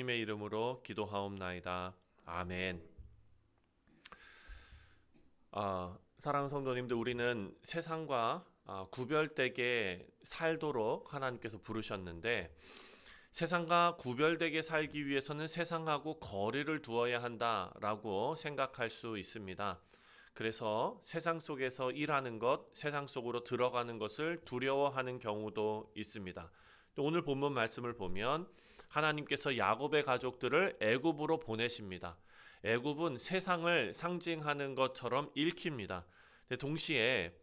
예수님의 이름으로 기도하옵나이다. 아멘. 사랑하는 성도님들, 우리는 세상과 구별되게 살도록 하나님께서 부르셨는데, 세상과 구별되게 살기 위해서는 세상하고 거리를 두어야 한다라고 생각할 수 있습니다. 그래서 세상 속에서 일하는 것, 세상 속으로 들어가는 것을 두려워하는 경우도 있습니다. 또 오늘 본문 말씀을 보면 하나님께서 야곱의 가족들을 애굽으로 보내십니다. 애굽은 세상을 상징하는 것처럼 읽힙니다. 동시에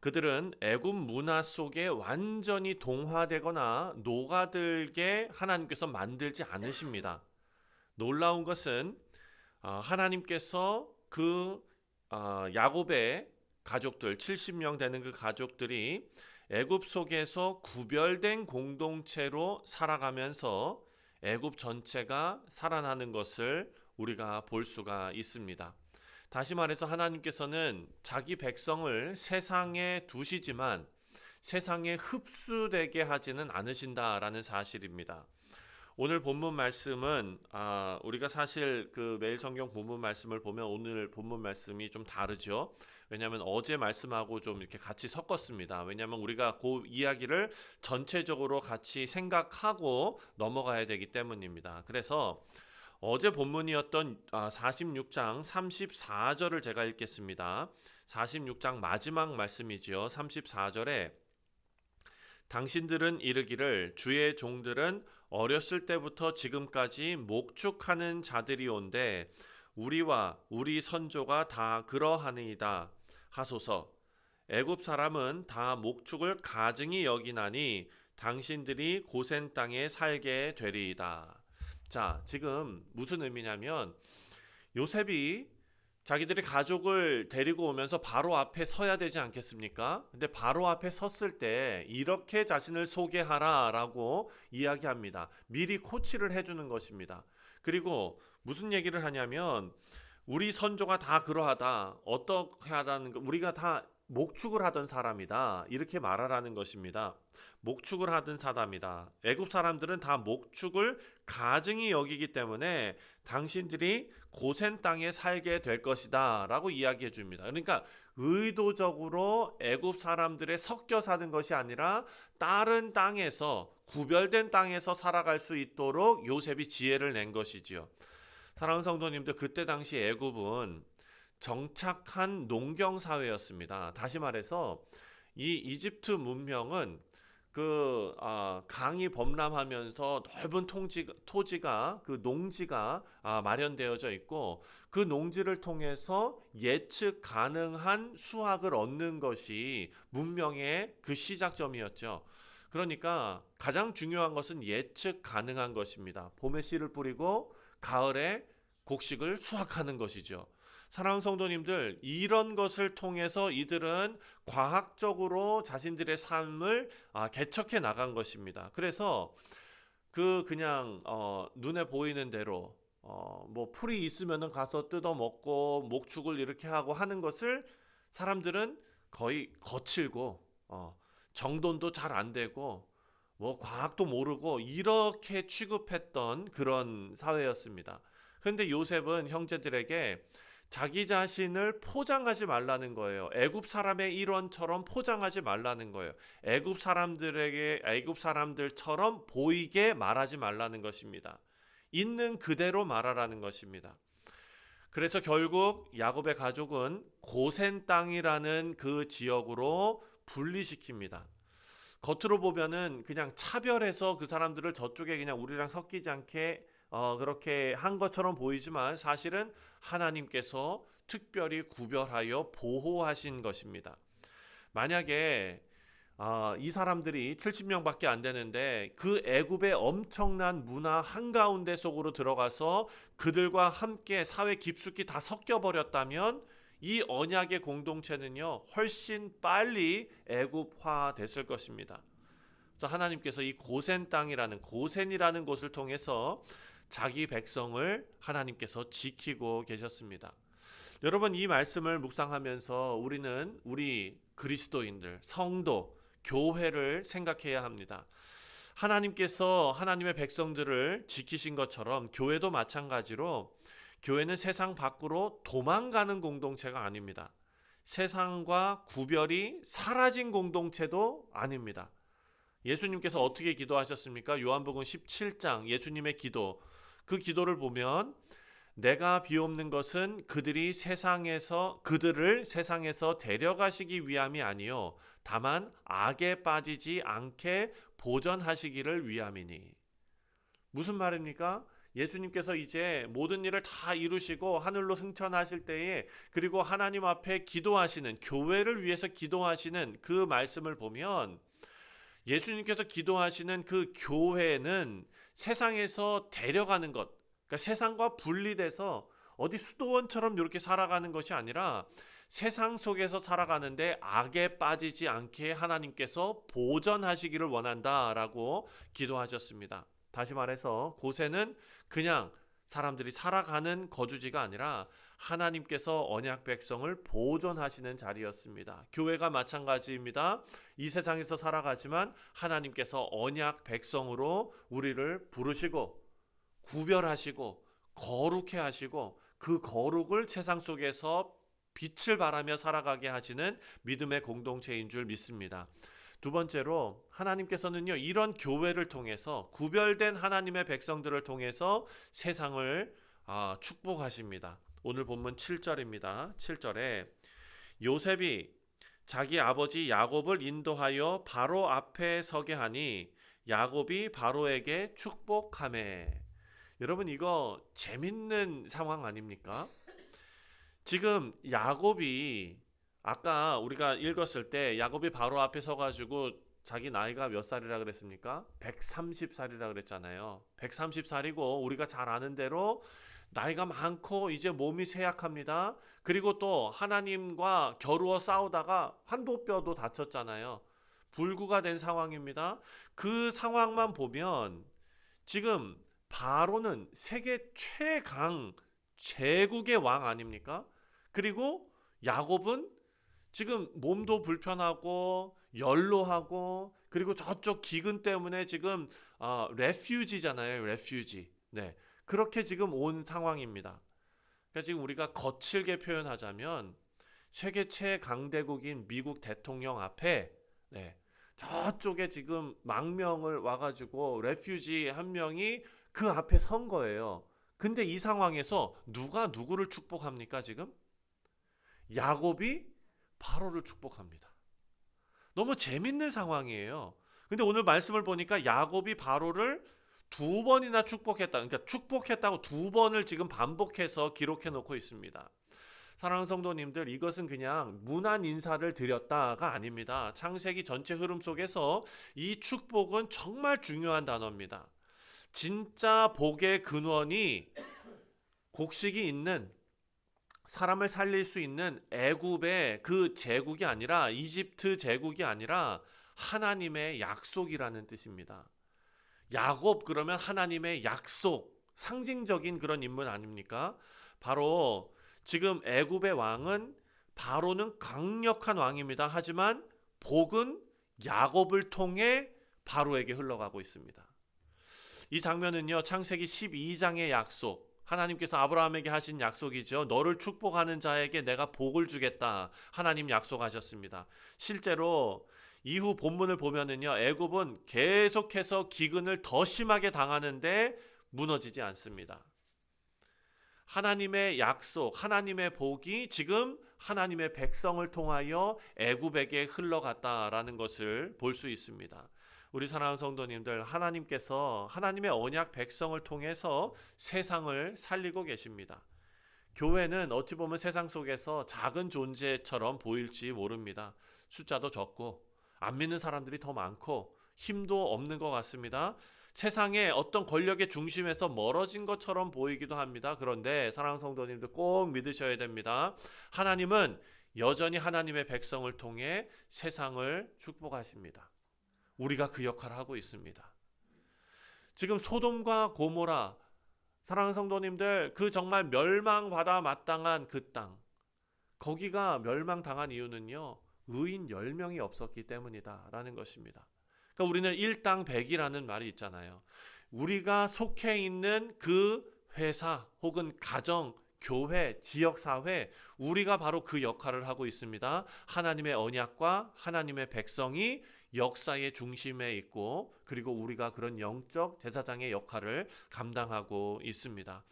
그들은 애굽 문화 속에 완전히 동화되거나 녹아들게 하나님께서 만들지 않으십니다. 놀라운 것은 하나님께서 야곱의 가족들 70명 되는 그 가족들이 애굽 속에서 구별된 공동체로 살아가면서 애굽 전체가 살아나는 것을 우리가 볼 수가 있습니다. 다시 말해서 하나님께서는 자기 백성을 세상에 두시지만 세상에 흡수되게 하지는 않으신다라는 사실입니다. 오늘 본문 말씀은 우리가 사실 그 매일 성경 본문 말씀을 보면 오늘 본문 말씀이 좀 다르죠. 왜냐하면 어제 말씀하고 좀 이렇게 같이 섞었습니다. 왜냐하면 우리가 그 이야기를 전체적으로 같이 생각하고 넘어가야 되기 때문입니다. 그래서 어제 본문이었던 46장 34절을 제가 읽겠습니다. 46장 마지막 말씀이지요. 34절에 당신들은 이르기를 주의 종들은 어렸을 때부터 지금까지 목축하는 자들이온데 우리와 우리 선조가 다 그러하니이다 하소서. 애굽 사람은 다 목축을 가증히 여기나니 당신들이 고센 땅에 살게 되리이다. 자, 지금 무슨 의미냐면 요셉이 자기들의 가족을 데리고 오면서 바로 앞에 서야 되지 않겠습니까? 근데 바로 앞에 섰을 때 이렇게 자신을 소개하라라고 이야기합니다. 미리 코치를 해주는 것입니다. 그리고 무슨 얘기를 하냐면 우리 선조가 다 그러하다. 어떻게 하다는 거 우리가 다 목축을 하던 사람이다. 이렇게 말하라는 것입니다. 목축을 하던 사람이다. 애굽 사람들은 다 목축을 가증히 여기기 때문에 당신들이 고센 땅에 살게 될 것이다 라고 이야기해 줍니다. 그러니까 의도적으로 애굽 사람들의 섞여 사는 것이 아니라 다른 땅에서 구별된 땅에서 살아갈 수 있도록 요셉이 지혜를 낸 것이지요. 사랑하는 성도님들, 그때 당시 애굽은 정착한 농경 사회였습니다. 다시 말해서 이 이집트 문명은 강이 범람하면서 넓은 토지가 그 농지가 마련되어져 있고 그 농지를 통해서 예측 가능한 수확을 얻는 것이 문명의 그 시작점이었죠. 그러니까 가장 중요한 것은 예측 가능한 것입니다. 봄에 씨를 뿌리고 가을에 곡식을 수확하는 것이죠. 사랑하는 성도님들, 이런 것을 통해서 이들은 과학적으로 자신들의 삶을 개척해 나간 것입니다. 그래서 그냥 눈에 보이는 대로 뭐 풀이 있으면은 가서 뜯어 먹고 목축을 이렇게 하고 하는 것을 사람들은 거의 거칠고 정돈도 잘 안 되고 뭐 과학도 모르고 이렇게 취급했던 그런 사회였습니다. 그런데 요셉은 형제들에게 자기 자신을 포장하지 말라는 거예요. 애굽 사람의 일원처럼 포장하지 말라는 거예요. 애굽 사람들처럼 보이게 말하지 말라는 것입니다. 있는 그대로 말하라는 것입니다. 그래서 결국 야곱의 가족은 고센 땅이라는 그 지역으로 분리시킵니다. 겉으로 보면은 그냥 차별해서 그 사람들을 저쪽에 그냥 우리랑 섞이지 않게 그렇게 한 것처럼 보이지만 사실은 하나님께서 특별히 구별하여 보호하신 것입니다. 만약에 이 사람들이 70명밖에 안 되는데 그 애굽의 엄청난 문화 한가운데 속으로 들어가서 그들과 함께 사회 깊숙이 다 섞여 버렸다면 이 언약의 공동체는요 훨씬 빨리 애굽화 됐을 것입니다. 그래서 하나님께서 이 고센이라는 곳을 통해서 자기 백성을 하나님께서 지키고 계셨습니다. 여러분, 이 말씀을 묵상하면서 우리 그리스도인들, 성도, 교회를 생각해야 합니다. 하나님께서 하나님의 백성들을 지키신 것처럼 교회도 마찬가지로 교회는 세상 밖으로 도망가는 공동체가 아닙니다. 세상과 구별이 사라진 공동체도 아닙니다. 예수님께서 어떻게 기도하셨습니까? 요한복음 17장 예수님의 기도. 그 기도를 보면 내가 비옵는 것은 그들을 세상에서 데려가시기 위함이 아니요 다만 악에 빠지지 않게 보전하시기를 위함이니. 무슨 말입니까? 예수님께서 이제 모든 일을 다 이루시고 하늘로 승천하실 때에 그리고 하나님 앞에 기도하시는 교회를 위해서 기도하시는 그 말씀을 보면 예수님께서 기도하시는 그 교회는 세상에서 데려가는 것, 그러니까 세상과 분리돼서 어디 수도원처럼 이렇게 살아가는 것이 아니라 세상 속에서 살아가는데 악에 빠지지 않게 하나님께서 보전하시기를 원한다라고 기도하셨습니다. 다시 말해서 곳에는 그냥 사람들이 살아가는 거주지가 아니라 하나님께서 언약 백성을 보존하시는 자리였습니다. 교회가 마찬가지입니다. 이 세상에서 살아가지만 하나님께서 언약 백성으로 우리를 부르시고 구별하시고 거룩해 하시고 그 거룩을 세상 속에서 빛을 발하며 살아가게 하시는 믿음의 공동체인 줄 믿습니다. 두 번째로 하나님께서는요 이런 교회를 통해서 구별된 하나님의 백성들을 통해서 세상을 축복하십니다. 오늘 본문 7절입니다. 7절에 요셉이 자기 아버지 야곱을 인도하여 바로 앞에 서게 하니 야곱이 바로에게 축복하매. 여러분 이거 재밌는 상황 아닙니까? 지금 야곱이 아까 우리가 읽었을 때 야곱이 바로 앞에 서가지고 자기 나이가 몇 살이라 그랬습니까? 130살이라 그랬잖아요. 130살이고 우리가 잘 아는 대로 나이가 많고 이제 몸이 쇠약합니다. 그리고 또 하나님과 겨루어 싸우다가 환도뼈도 다쳤잖아요. 불구가 된 상황입니다. 그 상황만 보면 지금 바로는 세계 최강 제국의 왕 아닙니까? 그리고 야곱은 지금 몸도 불편하고 연로하고 그리고 저쪽 기근 때문에 지금 레퓨지잖아요. 레퓨지. 네. 그렇게 지금 온 상황입니다. 그러니까 지금 우리가 거칠게 표현하자면 세계 최강대국인 미국 대통령 앞에 저쪽에 지금 망명을 와가지고 레퓨지 한 명이 그 앞에 선 거예요. 근데 이 상황에서 누가 누구를 축복합니까 지금? 야곱이 바로를 축복합니다. 너무 재밌는 상황이에요. 근데 오늘 말씀을 보니까 야곱이 바로를 두 번이나 축복했다. 그러니까 축복했다고 두 번을 지금 반복해서 기록해 놓고 있습니다. 사랑하는 성도님들, 이것은 그냥 문안 인사를 드렸다가 아닙니다. 창세기 전체 흐름 속에서 이 축복은 정말 중요한 단어입니다. 진짜 복의 근원이 곡식이 있는 사람을 살릴 수 있는 애굽의 그 제국이 아니라 이집트 제국이 아니라 하나님의 약속이라는 뜻입니다. 야곱 그러면 하나님의 약속, 상징적인 그런 인물 아닙니까? 바로 지금 애굽의 왕은 바로는 강력한 왕입니다. 하지만 복은 야곱을 통해 바로에게 흘러가고 있습니다. 이 장면은요 창세기 12장의 약속, 하나님께서 아브라함에게 하신 약속이죠. 너를 축복하는 자에게 내가 복을 주겠다. 하나님 약속하셨습니다. 실제로 이후 본문을 보면은요 애굽은 계속해서 기근을 더 심하게 당하는데 무너지지 않습니다. 하나님의 약속, 하나님의 복이 지금 하나님의 백성을 통하여 애굽에게 흘러갔다라는 것을 볼 수 있습니다. 우리 사랑하는 성도님들, 하나님께서 하나님의 언약 백성을 통해서 세상을 살리고 계십니다. 교회는 어찌 보면 세상 속에서 작은 존재처럼 보일지 모릅니다. 숫자도 적고 안 믿는 사람들이 더 많고 힘도 없는 것 같습니다. 세상의 어떤 권력의 중심에서 멀어진 것처럼 보이기도 합니다. 그런데 사랑하는 성도님들 꼭 믿으셔야 됩니다. 하나님은 여전히 하나님의 백성을 통해 세상을 축복하십니다. 우리가 그 역할을 하고 있습니다. 지금 소돔과 고모라, 사랑하는 성도님들, 그 정말 멸망받아 마땅한 그 땅, 거기가 멸망당한 이유는요 의인 10명이 없었기 때문이다 라는 것입니다. 그러니까 우리는 일당백이라는 말이 있잖아요. 우리가 속해 있는 그 회사 혹은 가정, 교회, 지역사회, 우리가 바로 그 역할을 하고 있습니다. 하나님의 언약과 하나님의 백성이 역사의 중심에 있고, 그리고 우리가 그런 영적 제사장의 역할을 감당하고 있습니다.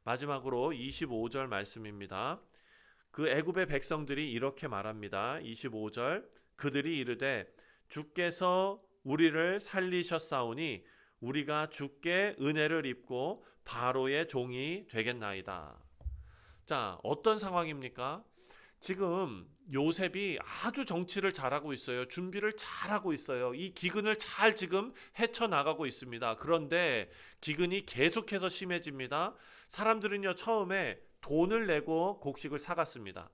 마지막으로 25절 말씀입니다. 그 애굽의 백성들이 이렇게 말합니다. 25절, 그들이 이르되 주께서 우리를 살리셨사오니 우리가 주께 은혜를 입고 바로의 종이 되겠나이다. 자, 어떤 상황입니까? 지금 요셉이 아주 정치를 잘하고 있어요. 준비를 잘하고 있어요. 이 기근을 잘 지금 헤쳐나가고 있습니다. 그런데 기근이 계속해서 심해집니다. 사람들은요, 처음에 돈을 내고 곡식을 사갔습니다.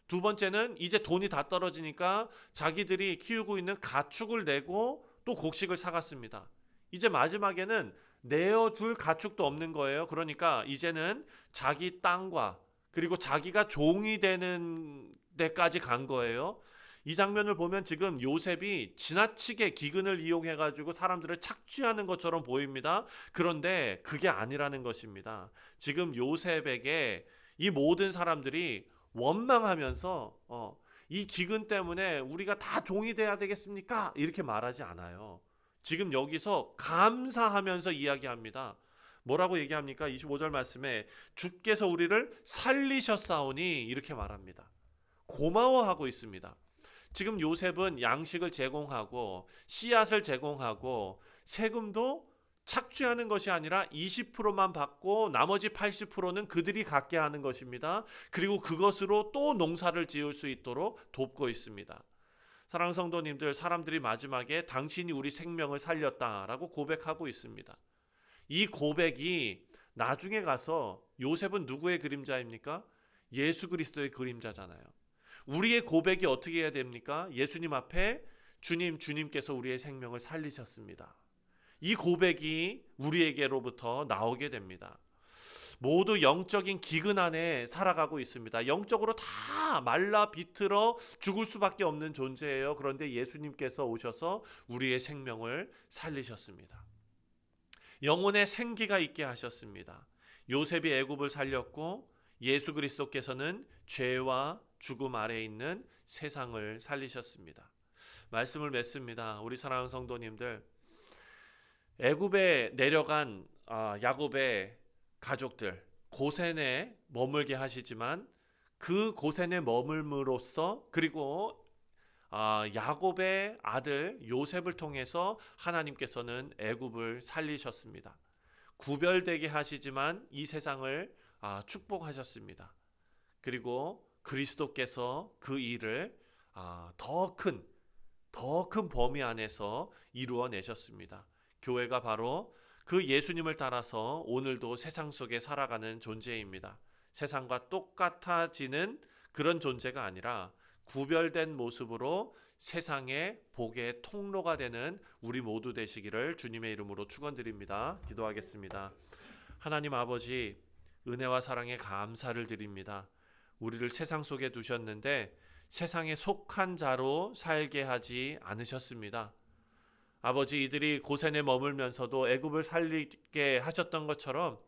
두 번째는 이제 돈이 다 떨어지니까 자기들이 키우고 있는 가축을 내고 또 곡식을 사갔습니다. 이제 마지막에는 내어줄 가축도 없는 거예요. 그러니까 이제는 자기 땅과 그리고 자기가 종이 되는 데까지 간 거예요. 이 장면을 보면 지금 요셉이 지나치게 기근을 이용해 가지고 사람들을 착취하는 것처럼 보입니다. 그런데 그게 아니라는 것입니다. 지금 요셉에게 이 모든 사람들이 원망하면서 이 기근 때문에 우리가 다 종이 돼야 되겠습니까? 이렇게 말하지 않아요. 지금 여기서 감사하면서 이야기합니다. 뭐라고 얘기합니까? 25절 말씀에 주께서 우리를 살리셨사오니 이렇게 말합니다. 고마워하고 있습니다. 지금 요셉은 양식을 제공하고 씨앗을 제공하고 세금도 착취하는 것이 아니라 20%만 받고 나머지 80%는 그들이 갖게 하는 것입니다. 그리고 그것으로 또 농사를 지을 수 있도록 돕고 있습니다. 사랑하는 성도님들, 사람들이 마지막에 당신이 우리 생명을 살렸다라고 고백하고 있습니다. 이 고백이 나중에 가서 요셉은 누구의 그림자입니까? 예수 그리스도의 그림자잖아요. 우리의 고백이 어떻게 해야 됩니까? 예수님 앞에 주님께서 우리의 생명을 살리셨습니다. 이 고백이 우리에게로부터 나오게 됩니다. 모두 영적인 기근 안에 살아가고 있습니다. 영적으로 다 말라 비틀어 죽을 수밖에 없는 존재예요. 그런데 예수님께서 오셔서 우리의 생명을 살리셨습니다. 영혼에 생기가 있게 하셨습니다. 요셉이 애굽을 살렸고 예수 그리스도께서는 죄와 죽음 아래에 있는 세상을 살리셨습니다. 말씀을 맺습니다. 우리 사랑하는 성도님들, 애굽에 내려간 야곱의 가족들, 고센에 머물게 하시지만 그 고센에 머물므로써 그리고 야곱의 아들 요셉을 통해서 하나님께서는 애굽을 살리셨습니다. 구별되게 하시지만 이 세상을 축복하셨습니다. 그리고 그리스도께서 그 일을 더 큰 범위 안에서 이루어내셨습니다. 교회가 바로 그 예수님을 따라서 오늘도 세상 속에 살아가는 존재입니다. 세상과 똑같아지는 그런 존재가 아니라 구별된 모습으로 세상의 복의 통로가 되는 우리 모두 되시기를 주님의 이름으로 축원드립니다. 기도하겠습니다. 하나님 아버지, 은혜와 사랑에 감사를 드립니다. 우리를 세상 속에 두셨는데 세상에 속한 자로 살게 하지 않으셨습니다. 아버지, 이들이 고센에 머물면서도 애굽을 살리게 하셨던 것처럼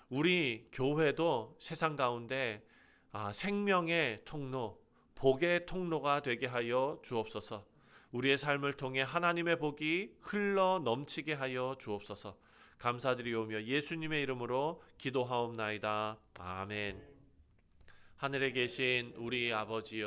우리 교회도 세상 가운데 생명의 통로, 복의 통로가 되게 하여 주옵소서. 우리의 삶을 통해 하나님의 복이 흘러 넘치게 하여 주옵소서. 감사드리오며 예수님의 이름으로 기도하옵나이다. 아멘. 하늘에 계신 우리 아버지여,